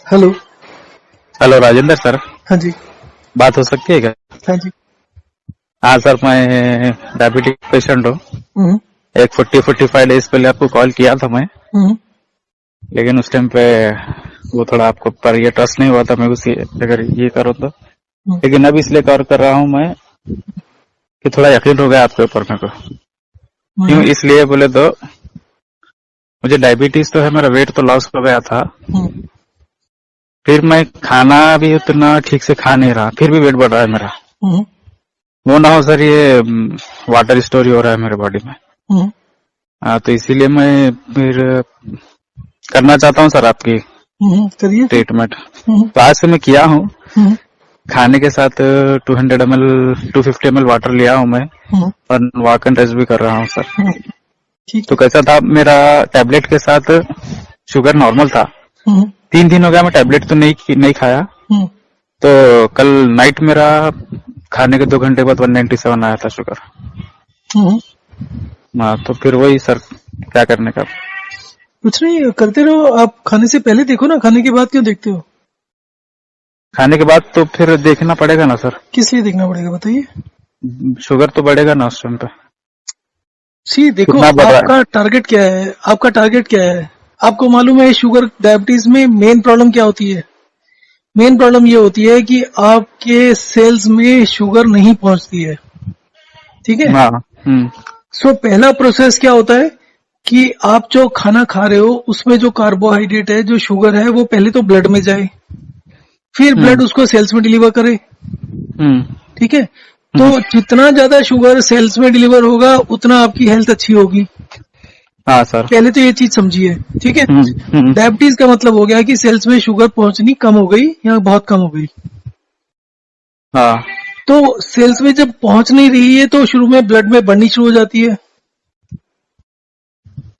Hello. Hello Rajendra sir, हाँ जी। बात हो सकती है क्या? हाँ जी। हाँ सर, मैं डायबिटिक पेशेंट हूँ। हम्म। एक 45 डेज पहले आपको कॉल किया था मैं, हम्म। लेकिन उस टाइम पे वो थोड़ा आपको पर ये ट्रस्ट नहीं हुआ था मैं उसी अगर ये करो तो। हम्म। लेकिन अब इसलिए कॉल कर रहा हूँ मैं कि थोड़ा यकीन हो गया आपके ऊपर मेरे को। क्यों हम्म। इसलिए बोले तो मुझे डायबिटीज तो है, मेरा वेट तो लॉस हो गया था। हम्म। फिर मैं खाना भी उतना ठीक से खा नहीं रहा, फिर भी वेट बढ़ रहा है मेरा। हम्म। वो ना हो सर, ये वाटर स्टोर हो रहा है मेरे बॉडी में। हम्म। तो इसीलिए मैं फिर करना चाहता हूँ सर आपकी करिए फिर। ट्रीटमेंट। हम्म। तो आज से मैं किया हूँ, हम्म। खाने के साथ 200 ml 250 ml वाटर लिया हूँ मैं, हम्म। और वॉक एंड रेस्ट भी कर रहा हूँ सर। हम्म। ठीक तो है। कैसा था, मेरा टैबलेट के साथ शुगर नॉर्मल था। हम्म। 3 दिन हो गया मैं टैबलेट तो नहीं खाया। हम्म। तो कल नाइट मेरा खाने के 2 घंटे बाद 197 आया था शुगर। हम्म। हाँ, तो फिर वही सर, क्या करने का। कुछ नहीं, करते रहो। आप खाने से पहले देखो ना, खाने के बाद क्यों देखते हो? खाने के बाद तो फिर देखना पड़ेगा ना सर, किस लिए देखना पड़ेगा बताइए? शुगर तो बढ़ेगा ना उस टाइम पे। सी देखो, कितना बढ़ रहा है? आपका टारगेट क्या है? आपका टारगेट क्या है? आपको मालूम है शुगर डायबिटीज में मेन प्रॉब्लम क्या होती है? मेन प्रॉब्लम ये होती है कि आपके सेल्स में शुगर नहीं पहुंचती है। ठीक है। हाँ। हम्म। सो पहला प्रोसेस क्या होता है कि आप जो खाना खा रहे हो उसमें जो कार्बोहाइड्रेट है, जो शुगर है, वो पहले तो ब्लड में जाए, फिर हम्म। ब्लड उसको सेल्स में डिलीवर करे। हम्म। ठीक है। तो हम्म। जितना ज्यादा शुगर सेल्स में डिलीवर होगा उतना आपकी हेल्थ अच्छी होगी। हाँ सर। पहले तो ये चीज समझिए। ठीक है। हम्म। हम्म। डायबिटीज का मतलब हो गया कि सेल्स में शुगर पहुंचनी कम हो गई या बहुत कम हो गई। हाँ। तो सेल्स में जब पहुंच नहीं रही है तो शुरू में ब्लड में बढ़नी शुरू हो जाती है।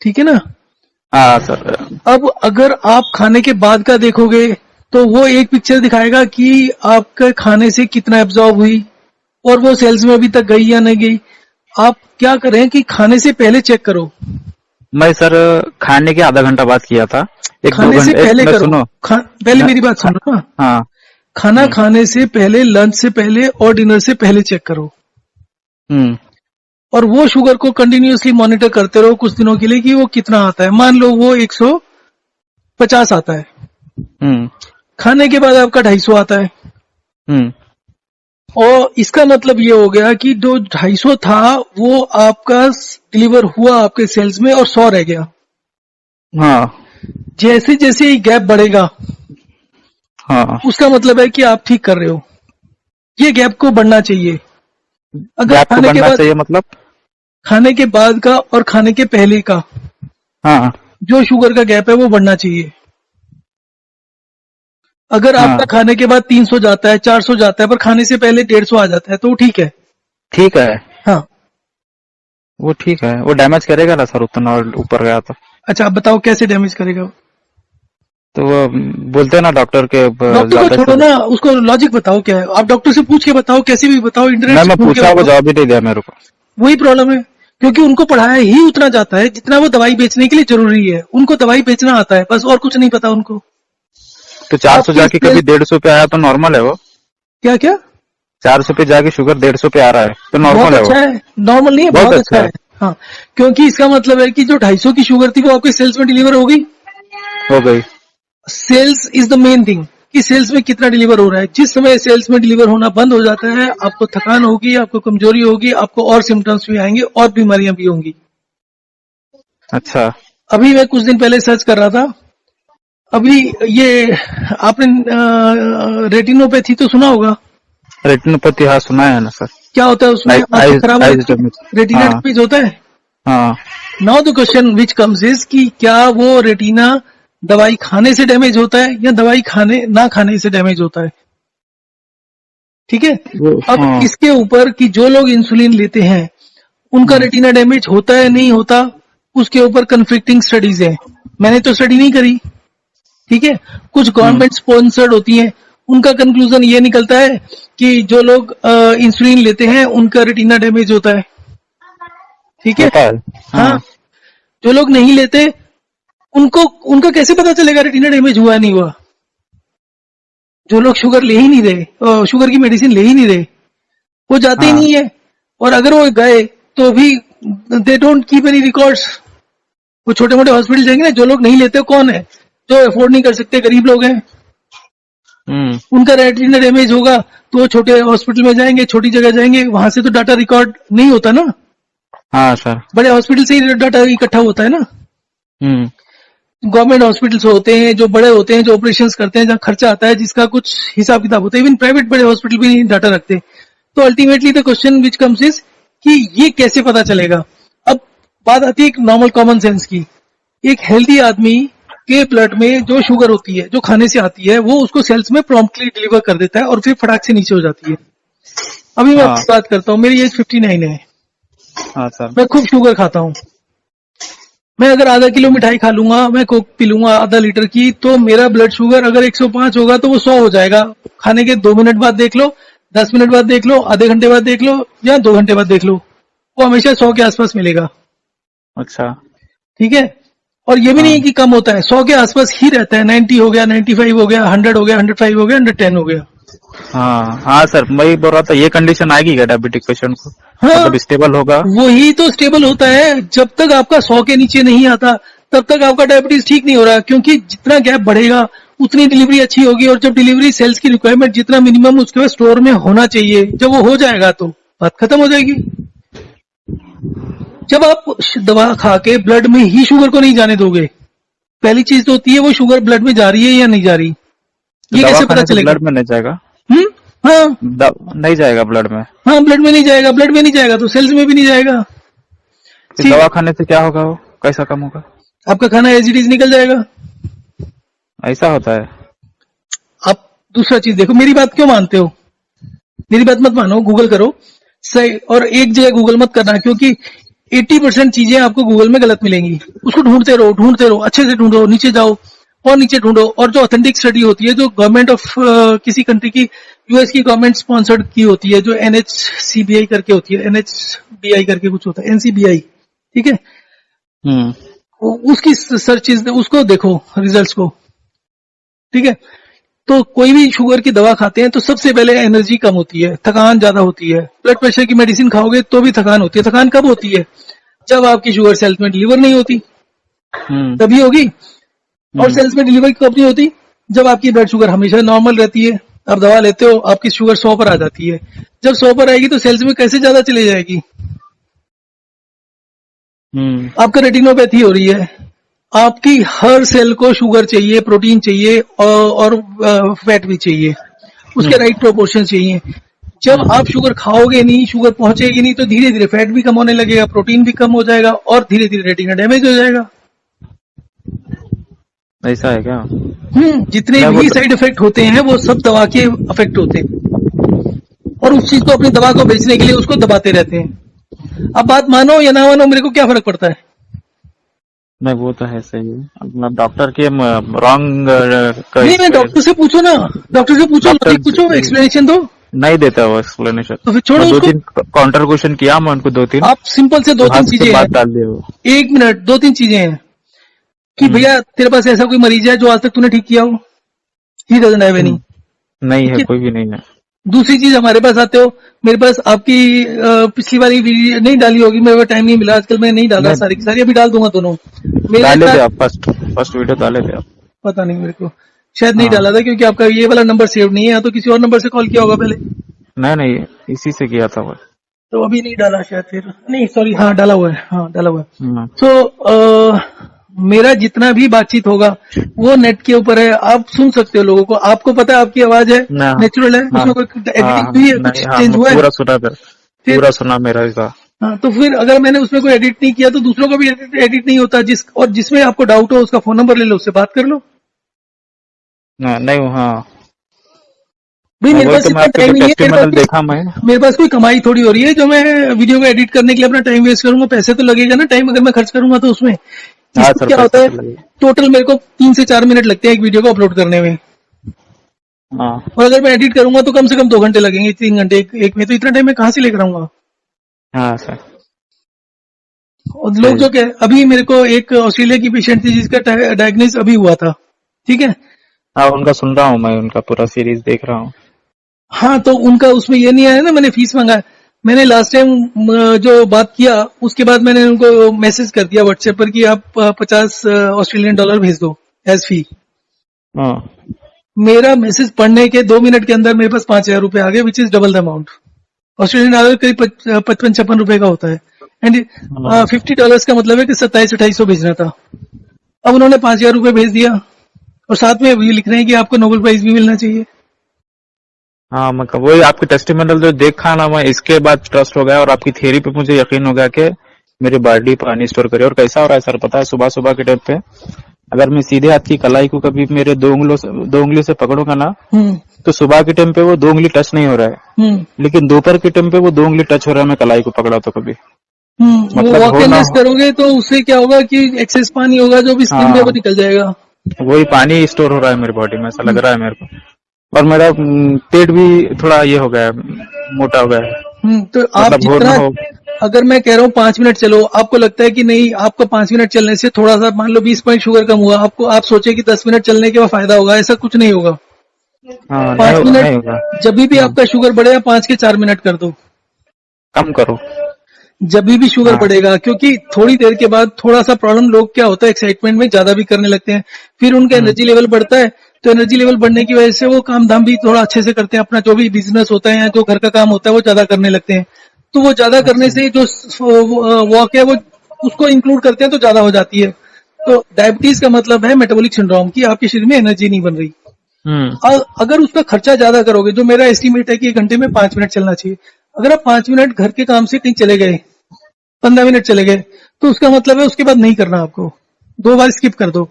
ठीक है ना? हाँ सर। अब अगर आप खाने के बाद का देखोगे तो वो एक पिक्चर दिखाएगा कि आपके खाने से कितना एब्जॉर्ब हुई और वो सेल्स में अभी तक गई या नहीं गई। आप क्या करें कि खाने से पहले चेक करो। मैं सर खाने के आधा घंटा बाद किया था, एक दो खाने से घंटे एक पहले मिनट करो। सुनो। पहले न, मेरी बात खा, सुनो ना। हाँ। खाना हम्म। खाने से पहले, लंच से पहले और डिनर से पहले चेक करो। हम्म। और वो शुगर को कंटिन्यूअसली मॉनिटर करते रहो कुछ दिनों के लिए कि वो कितना आता है। मान लो वो 150 आता है, हम्म। खाने के बाद आपका 250 आता है, हम्म। और इसका मतलब ये हो गया कि जो 250 था वो आपका डिलीवर हुआ आपके सेल्स में और 100 रह गया। हाँ। जैसे जैसे ये गैप बढ़ेगा हाँ। उसका मतलब है कि आप ठीक कर रहे हो। ये गैप को बढ़ना चाहिए। अगर गैप को बढ़ना चाहिए मतलब? खाने के बाद का और खाने के पहले का हाँ। जो शुगर का गैप है वो बढ़ना चाहिए। अगर आपका हाँ। खाने के बाद 300 जाता है, 400 जाता है, पर खाने से पहले 150 आ जाता है तो वो ठीक है। ठीक है, हाँ। वो ठीक है, वो डैमेज करेगा ना सर उतना और ऊपर गया अच्छा, आप बताओ कैसे डैमेज करेगा वो? तो वो बोलते हैं ना डॉक्टर के डॉक्टर को ज्यादा छोड़ो से। ना, उसको लॉजिक बताओ क्या है। आप डॉक्टर से पूछ के बताओ, कैसे भी बताओ, इंटरनेट से मैं ढूंढ के पूछा, वो बताओ। जवाब ही नहीं दिया मेरे को। वही प्रॉब्लम है, क्योंकि उनको पढ़ाया ही उतना जाता है जितना वो दवाई बेचने के लिए जरूरी है। उनको दवाई बेचना आता है बस, और कुछ नहीं पता उनको। तो 400 आपके जाके कभी सेल्स 150 पे आया तो नॉर्मल है वो? क्या क्या? 400 पे जाके शुगर 150 पे आ रहा है तो बहुत नॉर्मल है वो? अच्छा है। नॉर्मल नहीं है, बहुत बहुत अच्छा अच्छा है। है। हाँ, क्योंकि इसका मतलब है कि जो 250 की शुगर थी वो आपके सेल्स में डिलीवर हो गई। हो गई। Sales is the main thing कि सेल्स में कितना डिलीवर हो रहा है। जिस समय सेल्स में डिलीवर होना बंद हो जाता है आपको थकान होगी, आपको कमजोरी होगी, आपको और सिम्टम्स भी आएंगे और बीमारियां भी होंगी। अच्छा। अभी मैं कुछ दिन पहले सर्च कर रहा था। अभी ये आपने रेटिनोपैथी तो सुना होगा। रेटिनोपैथी, हाँ सुना है ना सर। क्या होता है उसमें? आंखें खराब हो आइज जाती डैमेज। है, रेटिना हाँ। डैमेज होता है। हाँ। Now the question which comes is कि क्या वो रेटिना दवाई खाने से डैमेज होता है या दवाई खाने ना खाने से डैमेज होता है? ठीक है। अब हाँ। इसके ऊपर कि जो लोग इंसुलिन लेते हैं उनका हम्म। रेटिना डैमेज होता है नहीं होता, उसके ऊपर कंफ्लिक्टिंग स्टडीज है। मैंने तो स्टडी नहीं करी। ठीक है। कुछ हम्म। गवर्नमेंट स्पॉन्सर्ड होती हैं, उनका कंक्लूजन ये निकलता है कि जो लोग इंसुलिन लेते हैं उनका रेटिना डैमेज होता है। ठीक है। होता है। हाँ। हाँ। जो लोग नहीं लेते उनको, उनका कैसे पता चलेगा रेटिना डैमेज हुआ नहीं हुआ? जो लोग शुगर ले ही नहीं रहे, शुगर की मेडिसिन ले ही नहीं रहे, वो जाते ही हाँ नहीं है। और अगर वो गए तो भी they don't keep any records. वो छोटे मोटे हॉस्पिटल जाएंगे ना, जो लोग नहीं लेते कौन है? जो अफोर्ड नहीं कर सकते, गरीब लोग हैं। हम्म उनका रेटिना डैमेज होगा तो वो छोटे हॉस्पिटल में जाएंगे, छोटी जगह जाएंगे, वहां से तो डाटा रिकॉर्ड नहीं होता ना, हाँ सर बड़े हॉस्पिटल से ही डाटा इकट्ठा होता है ना। हम्म गवर्नमेंट हॉस्पिटल्स होते हैं जो बड़े होते हैं, जो ऑपरेशन करते हैं, जहाँ खर्चा आता है, जिसका कुछ हिसाब किताब होता है। इवन प्राइवेट बड़े हॉस्पिटल भी नहीं डाटा रखते। तो ultimately the question which comes is कि ये कैसे पता चलेगा? अब बात आती है एक नॉर्मल कॉमन सेंस की। एक हेल्दी आदमी के ब्लड में जो शुगर होती है, जो खाने से आती है, वो उसको सेल्स में प्रॉम्प्टली डिलीवर कर देता है और फिर फटाक से नीचे हो जाती है। अभी मैं हाँ आपकी बात करता हूँ, मेरी एज 59 है, हाँ सर मैं खूब शुगर खाता हूँ। मैं अगर आधा किलो मिठाई खा लूंगा, मैं कोक पी लूंगा आधा लीटर की, तो मेरा ब्लड शुगर अगर 105 होगा तो वो 100 हो जाएगा। खाने के 2 मिनट बाद देख लो, 10 मिनट बाद देख लो, आधे घंटे बाद देख लो, या 2 घंटे बाद देख लो, वो हमेशा 100 के आसपास मिलेगा। अच्छा ठीक है? और ये भी नहीं हाँ है कि कम होता है, 100 के आसपास ही रहता है। 90 हो गया, 95 हो गया, 100 हो गया, 105 हो गया, 110 हो गया। हाँ हाँ सर, मैं ही बोल रहा था ये कंडीशन आएगी क्या डायबिटिक पेशेंट को? हाँ, मतलब स्टेबल होगा? वही तो स्टेबल होता है। जब तक आपका 100 के नीचे नहीं आता तब तक आपका डायबिटीज ठीक नहीं हो रहा, क्योंकि जितना गैप बढ़ेगा उतनी डिलीवरी अच्छी होगी। और जब डिलीवरी सेल्स की रिक्वायरमेंट जितना मिनिमम उसके पास स्टोर में होना चाहिए, जब वो हो जाएगा तो बात खत्म हो जाएगी। जब आप दवा खा के ब्लड में ही शुगर को नहीं जाने दोगे, पहली चीज तो होती है वो शुगर ब्लड में जा रही है या नहीं जा रही, तो ये दवा कैसे पता खाने से चलेगा? ब्लड में नहीं जाएगा? हाँ, नहीं जाएगा ब्लड में? हाँ, ब्लड में नहीं जाएगा। ब्लड में नहीं जाएगा तो सेल्स में भी नहीं जाएगा। फिर सी, दवा खाने से क्या होगा? वो कैसा कम होगा? आपका खाना एज इट इज निकल जाएगा। ऐसा होता है? आप दूसरा चीज देखो, मेरी बात क्यों मानते हो? मेरी बात मत मानो, गूगल करो सही। और एक जगह गूगल मत करना, क्योंकि 80% चीजें आपको गूगल में गलत मिलेंगी। उसको ढूंढते रहो, ढूंढते रहो, अच्छे से ढूंढो, नीचे जाओ और नीचे ढूंढो। और जो ऑथेंटिक स्टडी होती है, जो गवर्नमेंट ऑफ किसी कंट्री की, यूएस की गवर्नमेंट स्पॉन्सर्ड की होती है, जो NHCBI करके होती है, NHBI करके कुछ होता है, NCBI, ठीक है? हम्म उसकी सर्चेज, उसको देखो रिजल्ट्स को, ठीक है? तो कोई भी शुगर की दवा खाते हैं तो सबसे पहले एनर्जी कम होती है, थकान ज्यादा होती है। ब्लड प्रेशर की मेडिसिन खाओगे तो भी थकान होती है। थकान कब होती है? जब आपकी शुगर सेल्स में डिलीवर नहीं होती, हम्म तभी होगी। और हम्म सेल्स में डिलीवर कब नहीं होती? जब आपकी ब्लड शुगर हमेशा नॉर्मल रहती है। आप दवा लेते हो, आपकी शुगर 100 पर आ जाती है। जब 100 पर आएगी तो सेल्स में कैसे ज्यादा चली जाएगी? आपका रेटिनोपैथी हो रही है। आपकी हर सेल को शुगर चाहिए, प्रोटीन चाहिए, और फैट भी चाहिए, उसके हम्म राइट प्रोपोर्शन चाहिए। जब हम्म आप शुगर खाओगे नहीं, शुगर पहुंचेगी नहीं, तो धीरे धीरे फैट भी कम होने लगेगा, प्रोटीन भी कम हो जाएगा, और धीरे धीरे रेटिना डैमेज हो जाएगा। ऐसा है क्या? जितने मैं भी बोल साइड इफेक्ट होते हैं वो सब दवा के इफेक्ट होते हैं, और उस चीज को, अपनी दवा को बेचने के लिए उसको दबाते रहते हैं। अब बात मानो या ना मानो, मेरे को क्या फर्क पड़ता है? नहीं, वो तो है सही है। अपना डॉक्टर के रॉन्ग नहीं, डॉक्टर से पूछो ना, डॉक्टर से पूछो, डॉक्टर लॉजिक पूछो, एक्सप्लेनेशन दो। नहीं देता वो एक्सप्लेनेशन। तो फिर छोड़ो मैं दो उसको। तीन काउंटर क्वेश्चन किया, मैं उनको 2-3 आप सिंपल से दो वहां तीन से चीजें बात हैं, डाल दिया वो। 1 मिनट, 2-3 चीजें हैं कि हम्म भैया तेरे पास ऐसा कोई मरीज है जो आज तक तूने ठीक किया हो? He doesn't have any. नहीं ठीक है, है? कोई भी नहीं है। दूसरी चीज, हमारे पास आते हो, मेरे पास आपकी पिछली बारी वीडियो नहीं डाली होगी, मेरे पास टाइम नहीं मिला आजकल, मैं नहीं डाला सारी की नहीं, सारी, अभी डाल दूंगा दोनों। मेरे डाले थे साथ, आप फर्स्ट वीडियो डाले थे आप। पता नहीं मेरे को, शायद नहीं हाँ डाला था, क्योंकि आपका ये वाला नंबर सेव नहीं है, या तो किसी और नंबर से कॉल किया होगा पहले। नहीं नहीं, इसी से किया था वो। तो अभी नहीं डाला शायद, फिर नहीं, सॉरी, हाँ डाला हुआ है, हाँ डाला हुआ है। हम्म, तो मेरा जितना भी बातचीत होगा वो नेट के ऊपर है, आप सुन सकते हो लोगों को। आपको पता है आपकी आवाज है, ना नेचुरल है, हाँ उसमें कोई हाँ एडिटिंग हुई है, कुछ नहीं, हाँ चेंज मैं हुआ है? पूरा सुना था, फिर पूरा सुना मेरा इसका। हाँ, तो फिर अगर मैंने उसमें कोई एडिट नहीं किया तो दूसरों का भी एडिट नहीं होता। और जिसमें आपको डाउट हो उसका फोन नंबर ले लो, उससे बात कर लो। नहीं हाँ, भाई मेरे वही पास तो मैं इतना आपके टाइम जो नहीं है, टेस्टिमोनियल देखा मैं। मेरे पास कोई कमाई थोड़ी हो रही है जो मैं वीडियो को एडिट करने के लिए अपना टाइम वेस्ट करूंगा। पैसे तो लगेगा ना, टाइम अगर मैं खर्च करूंगा तो उसमें। हाँ इसमें सर, क्या होता पैसा है, तो लगेगा। टोटल मेरे को 3 से 4 मिनट लगते हैं एक वीडियो को अपलोड करने में, हाँ और अगर मैं एडिट करूंगा तो कम से कम 2 घंटे लगेंगे, 3 घंटे एक में। तो इतना टाइम मैं कहाँ से लेकर आऊंगा? हाँ सर, और लोग सही अभी मेरे को एक ऑस्ट्रेलिया की पेशेंट थी जिसका डायग्नोस अभी हुआ था, ठीक है? हाँ, उनका सुन रहा हूँ मैं, उनका पूरा सीरीज देख रहा हूँ। हाँ, तो उनका उसमें ये नहीं आया ना, मैंने फीस मांगा। मैंने लास्ट टाइम जो बात किया उसके बाद मैंने उनको मैसेज कर दिया व्हाट्सएप पर कि आप 50 ऑस्ट्रेलियन डॉलर भेज दो एज फी। हाँ। मेरा मैसेज पढ़ने के 2 मिनट के अंदर मेरे पास 5,000 रुपए आ गए, which is double the amount. Australian dollar करीब 55-56 रुपए का होता है। एंड हाँ। $50 का मतलब है कि 2700-2800 भेजना था। अब उन्होंने 5,000 रुपए भेज दिया और साथ में ये लिख रहे हैं कि आपको नोबेल प्राइज भी मिलना चाहिए। हाँ, मतलब वही आपकी टेस्टिमोनियल जो देखा ना, मैं इसके बाद ट्रस्ट हो गया और आपकी थियरी पे मुझे यकीन हो गया कि मेरी बॉडी पानी स्टोर करे। और कैसा हो रहा है सर पता है, सुबह सुबह के टाइम पे अगर मैं सीधे हाथ की कलाई को कभी मेरे 2 उंगली से पकड़ूंगा ना, हम्म तो सुबह के टाइम पे वो 2 उंगली टच नहीं हो रहा है, लेकिन दोपहर के टाइम पे वो 2 उंगली टच हो रहा है, मैं कलाई को पकड़ा तो कभी वो मतलब वॉक हो एंड ना रेस्ट हो। करोगे तो उससे क्या होगा कि एक्सेस पानी होगा जो भी स्किन में वो हाँ, निकल जाएगा। वही पानी स्टोर हो रहा है मेरी बॉडी में, ऐसा लग हम्म रहा है मेरे को। और मेरा पेट भी थोड़ा ये हो गया है, मोटा हो गया है, तो आप मतलब हो ना जितना, हो। अगर मैं कह रहा हूँ 5 मिनट चलो, आपको लगता है कि नहीं आपका 5 मिनट चलने से थोड़ा सा मान लो 20 पॉइंट शुगर कम हुआ, आपको आप सोचे कि 10 मिनट चलने के बाद फायदा होगा, ऐसा कुछ नहीं होगा। हाँ, नहीं पांच होगा, मिनट नहीं होगा। जब भी आपका शुगर बढ़ेगा 5 के 4 मिनट कर दो। कम करो। जब भी शुगर हाँ। बढ़ेगा, क्योंकि थोड़ी देर के बाद थोड़ा सा प्रॉब्लम, लोग क्या होता है एक्साइटमेंट में ज्यादा भी करने लगते हैं, फिर उनका हम्म। एनर्जी लेवल बढ़ता है। तो एनर्जी लेवल बढ़ने की वजह से वो काम धाम भी थोड़ा अच्छे से करते हैं, अपना जो भी बिजनेस होता है या जो घर का काम होता है वो ज्यादा करने लगते हैं। तो वो ज्यादा करने अच्छा। से जो वॉक है वो उसको इंक्लूड करते हैं तो ज्यादा हो जाती है। तो डायबिटीज का मतलब है मेटाबॉलिक सिंड्रोम की आपके शरीर में एनर्जी नहीं बन रही। हम्म। अगर उसका खर्चा ज्यादा करोगे, जो मेरा एस्टिमेट है कि 1 घंटे में 5 मिनट चलना चाहिए, अगर आप 5 मिनट घर के काम से कहीं चले गए, 15 मिनट चले गए, तो उसका मतलब है उसके बाद नहीं करना आपको, 2 बार स्किप कर दो।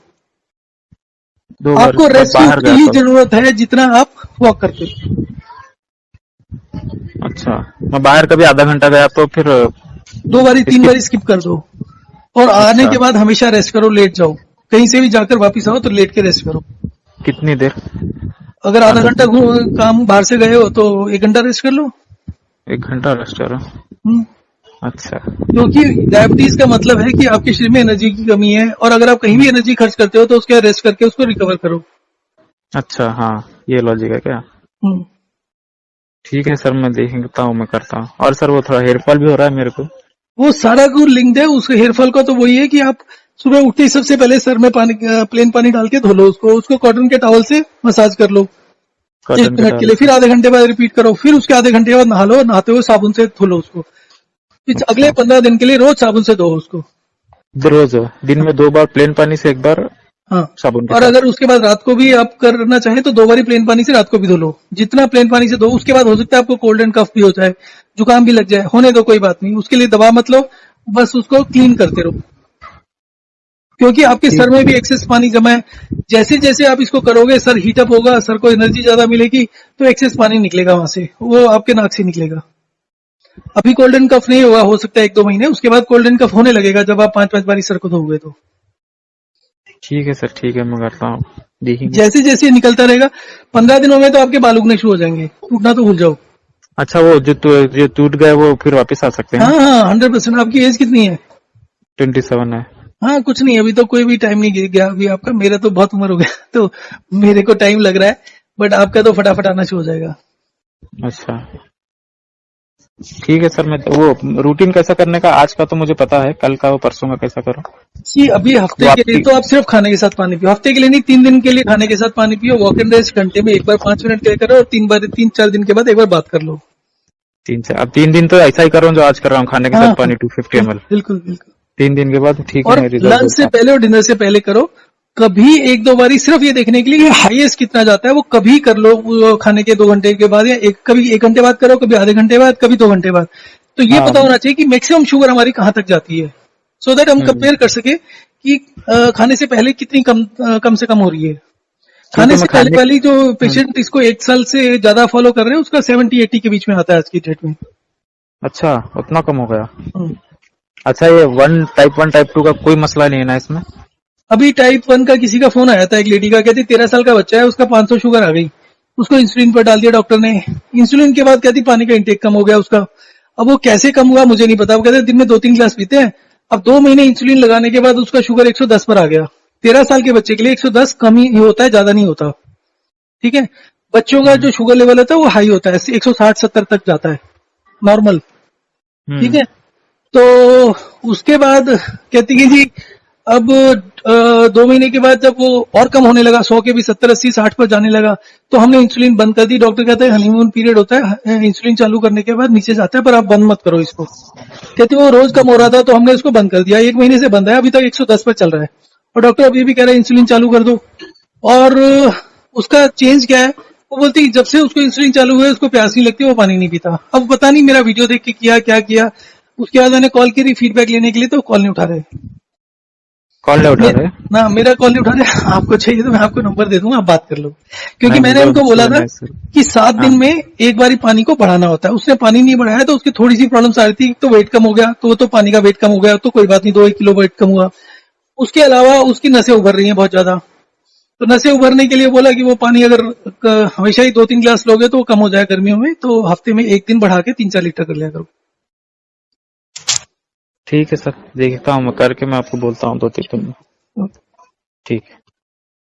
2 बार आपको बस रेस्ट की बाहर उतनी गया ही तो। जरूरत है जितना आप वॉक करते हो। अच्छा, मैं बाहर कभी आधा घंटा गया तो फिर 2 बार 3 बार स्किप। स्किप कर दो। और आने अच्छा, के बाद हमेशा रेस्ट करो, लेट जाओ। कहीं से भी जाकर वापस आओ तो लेट के रेस्ट करो। कितनी देर? अगर आधा आधा घंटा काम बाहर से गए हो तो 1 घंटा रेस्ट कर लो। 1 घंटा रेस्ट करो। हम्म, अच्छा। क्योंकि डायबिटीज का मतलब है कि आपके शरीर में एनर्जी की कमी है, और अगर आप कहीं भी एनर्जी खर्च करते हो तो उसके रेस्ट करके उसको रिकवर करो। अच्छा, हाँ, ये लॉजिक है क्या? हम्म, ठीक है सर, मैं देखता हूँ, मैं करता हूँ। और सर वो थोड़ा हेयर फॉल भी हो रहा है मेरे को। वो सारा कुछ लिंक्ड है उसके हेयर फॉल का। तो वही है कि आप सुबह उठते ही सबसे पहले सर में पानी, प्लेन पानी डाल के धो लो उसको कॉटन के टॉवल से मसाज कर लो एक कॉटन के मिनट के टॉवल लिए, से। फिर आधे घंटे बाद रिपीट करो, फिर उसके आधे घंटे बाद नहा लो, नहाते हुए साबुन से धो लो उसको। फिर अगले अच्छा, 15 दिन के लिए रोज साबुन से धो उसको। रोज दिन में 2 बार प्लेन पानी से, 1 बार हाँ, साबुन के और साथ। अगर उसके बाद रात को भी आप करना चाहें तो 2 बार ही प्लेन पानी से रात को भी धो लो। जितना प्लेन पानी से धो, उसके बाद हो सकता है आपको कोल्ड एंड कफ भी हो जाए, जुकाम भी लग जाए, होने दो, कोई बात नहीं, उसके लिए दवा मत लो, बस उसको क्लीन करते रहो। क्योंकि आपके सर ठीक। में भी एक्सेस पानी जमा है। जैसे जैसे आप इसको करोगे सर हीटअप होगा, सर को एनर्जी ज्यादा मिलेगी, तो एक्सेस पानी निकलेगा वहां से, वो आपके नाक से निकलेगा। अभी गोल्डन कफ नहीं होगा, हो सकता है 1-2 महीने, उसके बाद गोल्डन कफ होने लगेगा जब आप 5-5 बारी सर को धोगे तो। ठीक है सर, ठीक है, मैं करता हूँ, देखेंगे। जैसे जैसे निकलता रहेगा, 15 दिन हो गए तो आपके बाल उगने शुरू हो जाएंगे, टूटना तो भूल जाओ। अच्छा, वो जो टूट गए वो फिर वापस आ सकते हैं हाँ ना? हाँ, 100%। आपकी एज कितनी है? 27 है। हाँ, कुछ नहीं, अभी तो कोई भी टाइम नहीं गया अभी आपका। मेरा तो बहुत उम्र हो गया तो मेरे को टाइम लग रहा है, बट आपका तो फटाफट आना शुरू हो जाएगा। अच्छा, ठीक है सर। मैं वो रूटीन कैसा करने का आज का तो मुझे पता है, कल का वो परसों का कैसा करूँ? जी, अभी वो हफ्ते के लिए आपकी। तो आप सिर्फ खाने के साथ पानी पियो। हफ्ते के लिए नहीं, 3 दिन के लिए खाने के साथ पानी पियो। वॉक एंड रेस्ट घंटे में 1 बार 5 मिनट के लिए करो, और 3-4 दिन के बाद 1 बार बात कर लो। 3 4 अब 3 दिन तो ऐसा ही कर रहा हूँ जो आज कर रहा हूँ, खाने के हाँ साथ हाँ, पानी 250 ml। बिल्कुल बिल्कुल। 3 दिन के बाद ठीक और है, रिजल्ट लंच से देखता हूँ। पहले और डिनर से पहले करो। कभी 1-2 बारी सिर्फ ये देखने के लिए कि हाईएस्ट कितना जाता है, वो कभी कर लो, वो खाने के 2 घंटे के बाद, या कभी 1 घंटे बाद करो, कभी आधे घंटे बाद, कभी 2 घंटे बाद। तो ये हाँ। पता होना चाहिए कि मैक्सिमम शुगर हमारी कहाँ तक जाती है, सो दैट हम हम्म। कंपेयर कर सके कि खाने से पहले कितनी कम से कम हो रही है। क्योंकि खाने मैं से पहले खाने। वाली जो हम्म। पेशेंट इसको 1 साल से ज्यादा फॉलो कर रहे हैं, उसका 70-80 के बीच में आता है आज की डेट में। अच्छा, उतना कम हो गया? हम्म। अच्छा, ये टाइप 1 टाइप 2 का कोई मसला नहीं है ना इसमें? अभी टाइप 1 का किसी का फोन आया था, एक लेडी का, कहती 13 साल का बच्चा है, उसका 500 शुगर आ गई, उसको इंसुलिन पर डाल दिया डॉक्टर ने। इंसुलिन के बाद कहती पानी का इंटेक कम हो गया उसका। अब वो कैसे कम हुआ मुझे नहीं पता, वो कहते दिन में 2-3 गिलास पीते हैं। अब 2 महीने इंसुलिन लगाने के बाद उसका शुगर 110 पर आ गया। 13 साल के बच्चे के लिए 110 कम ही होता है, ज्यादा नहीं होता। ठीक है। बच्चों का जो शुगर लेवल होता है वो हाई होता है, 160-70 तक जाता है नॉर्मल, ठीक है। तो उसके बाद कहती है जी अब 2 महीने के बाद जब वो और कम होने लगा, 100 के भी 70-80-60 पर जाने लगा, तो हमने इंसुलिन बंद कर दी। डॉक्टर कहता है हनीमून पीरियड होता है, इंसुलिन चालू करने के बाद नीचे जाता है, पर आप बंद मत करो इसको। कहती वो रोज कम हो रहा था तो हमने इसको बंद कर दिया। 1 महीने से बंद है, अभी तक 110 पर चल रहा है, और डॉक्टर अभी भी कह रहा है इंसुलिन चालू कर दो। और उसका चेंज क्या है, वो बोलती जब से उसको इंसुलिन चालू हुआ है उसको प्यास नहीं लगती, वो पानी नहीं पीता। अब पता नहीं मेरा वीडियो देख के किया क्या किया। उसके बाद मैंने कॉल की फीडबैक लेने के लिए, तो कॉल नहीं उठा रहे। कॉल नहीं उठा रहे? ना मेरा कॉल नहीं उठा रहे। आपको चाहिए तो मैं आपको नंबर दे दूंगा, आप बात कर लो। क्योंकि नहीं, मैंने मुझे उनको उनसे बोला था नहीं सर। कि 7 हाँ, दिन में एक बारी पानी को बढ़ाना होता है। उसने पानी नहीं बढ़ाया तो उसकी थोड़ी सी प्रॉब्लम्स आ रही थी। तो वेट कम हो गया, तो वो तो पानी का वेट कम हो गया, तो कोई बात नहीं, 2-1 किलो वेट कम हुआ। उसके अलावा उसकी नसें उभर रही हैं बहुत ज्यादा। तो नसें उभरने के लिए बोला कि वो पानी अगर हमेशा ही 2-3 गिलास लोगे तो वो कम हो जाए गर्मियों में, तो हफ्ते में 1 दिन बढ़ा के 3-4 लीटर कर लिया करो। ठीक है सर, देखता हूँ मैं करके, मैं आपको बोलता हूँ 2-3 दिन में। ठीक है।